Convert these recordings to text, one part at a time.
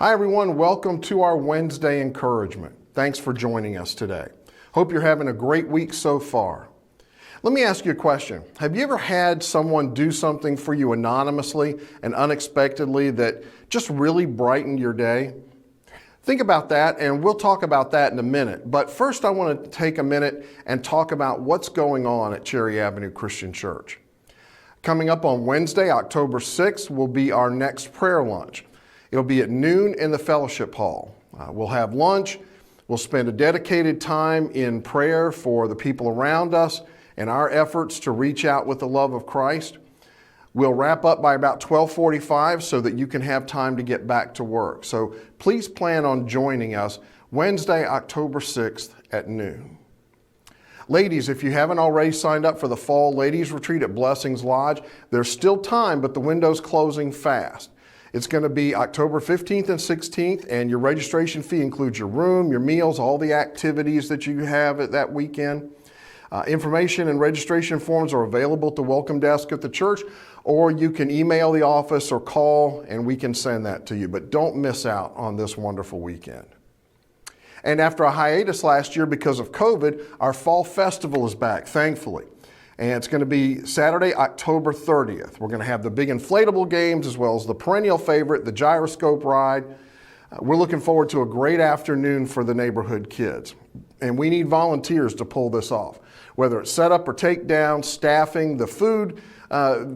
Hi everyone, welcome to our Wednesday encouragement. Thanks for joining us today. Hope you're having a great week so far. Let me ask you a question. Have you ever had someone do something for you anonymously and unexpectedly that just really brightened your day? Think about that, and we'll talk about that in a minute. But first I want to take a minute and talk about what's going on at Cherry Avenue Christian Church. Coming up on Wednesday, October 6th, will be our next prayer lunch. It'll be at noon in the fellowship hall. We'll have lunch. We'll spend a dedicated time in prayer for the people around us and our efforts to reach out with the love of Christ. We'll wrap up by about 12:45 so that you can have time to get back to work. So please plan on joining us Wednesday, October 6th at noon. Ladies, if you haven't already signed up for the Fall Ladies Retreat at Blessings Lodge, there's still time, but the window's closing fast. It's going to be October 15th and 16th, and your registration fee includes your room, your meals, all the activities that you have at that weekend. Information and registration forms are available at the welcome desk at the church, or you can email the office or call and we can send that to you. But don't miss out on this wonderful weekend. And after a hiatus last year because of COVID, our fall festival is back, thankfully. And it's going to be Saturday, October 30th. We're going to have the big inflatable games as well as the perennial favorite, the gyroscope ride. We're looking forward to a great afternoon for the neighborhood kids. And we need volunteers to pull this off. Whether it's setup or takedown, staffing, the food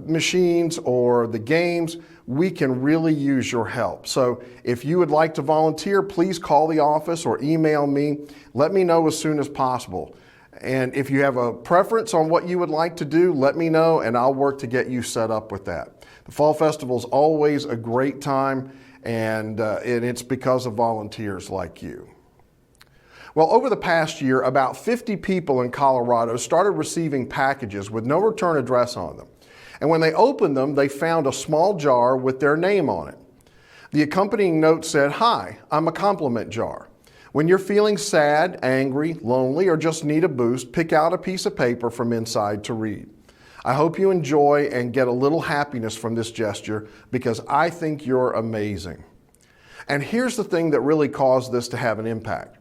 machines, or the games, we can really use your help. So if you would like to volunteer, please call the office or email me. Let me know as soon as possible. And if you have a preference on what you would like to do, let me know and I'll work to get you set up with that. The Fall Festival is always a great time, and it's because of volunteers like you. Well, over the past year, about 50 people in Colorado started receiving packages with no return address on them. And when they opened them, they found a small jar with their name on it. The accompanying note said, "Hi, I'm a compliment jar. When you're feeling sad, angry, lonely, or just need a boost, pick out a piece of paper from inside to read. I hope you enjoy and get a little happiness from this gesture because I think you're amazing." And here's the thing that really caused this to have an impact.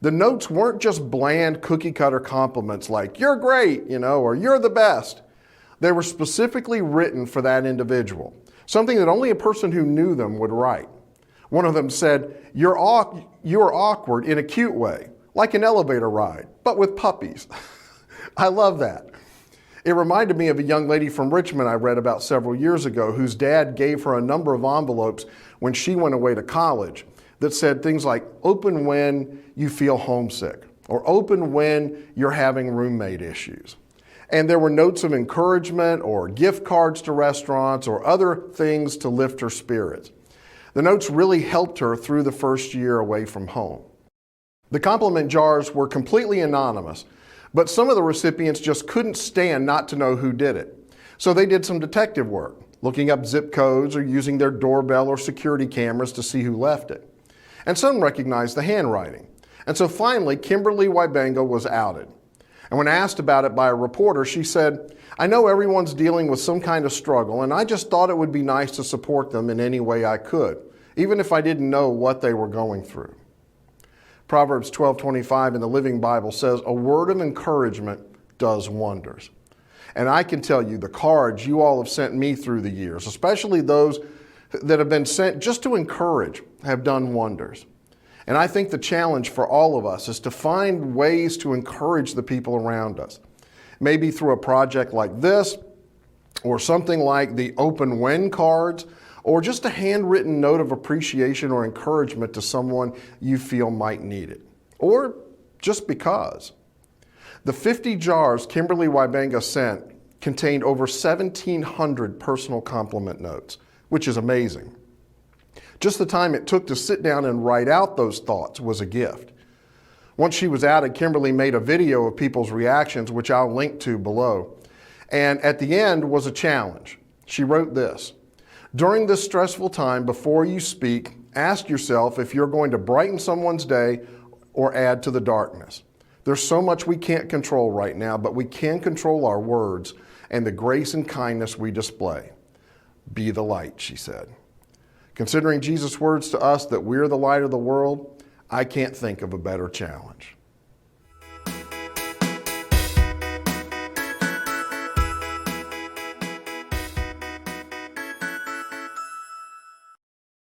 The notes weren't just bland cookie cutter compliments like, "You're great," or "You're the best." They were specifically written for that individual, something that only a person who knew them would write. One of them said, You're awkward in a cute way, like an elevator ride, but with puppies." I love that. It reminded me of a young lady from Richmond I read about several years ago whose dad gave her a number of envelopes when she went away to college that said things like, "Open when you feel homesick," or "Open when you're having roommate issues." And there were notes of encouragement or gift cards to restaurants or other things to lift her spirits. The notes really helped her through the first year away from home. The compliment jars were completely anonymous, but some of the recipients just couldn't stand not to know who did it. So they did some detective work, looking up zip codes or using their doorbell or security cameras to see who left it. And some recognized the handwriting. And so finally, Kimberly Wybenga was outed. And when asked about it by a reporter, she said, "I know everyone's dealing with some kind of struggle, and I just thought it would be nice to support them in any way I could, even if I didn't know what they were going through." Proverbs 12:25 in the Living Bible says, "A word of encouragement does wonders." And I can tell you, the cards you all have sent me through the years, especially those that have been sent just to encourage, have done wonders. And I think the challenge for all of us is to find ways to encourage the people around us. Maybe through a project like this, or something like the Open When cards, or just a handwritten note of appreciation or encouragement to someone you feel might need it. Or just because. The 50 jars Kimberly Wybenga sent contained over 1,700 personal compliment notes, which is amazing. Just the time it took to sit down and write out those thoughts was a gift. Once she was outed, Kimberly made a video of people's reactions, which I'll link to below. And at the end was a challenge. She wrote this: "During this stressful time, before you speak, ask yourself if you're going to brighten someone's day or add to the darkness. There's so much we can't control right now, but we can control our words and the grace and kindness we display. Be the light," she said. Considering Jesus' words to us that we're the light of the world, I can't think of a better challenge.